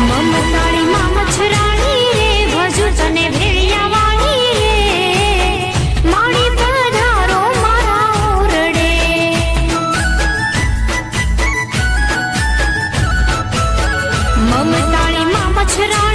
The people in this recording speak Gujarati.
મમતાળી માં મચ્છરાણી રે ભજુ તને ભેળિયા વાળી રે મારી પધારો મારા ઓરડે મમતાળી માં મચ્છરાણી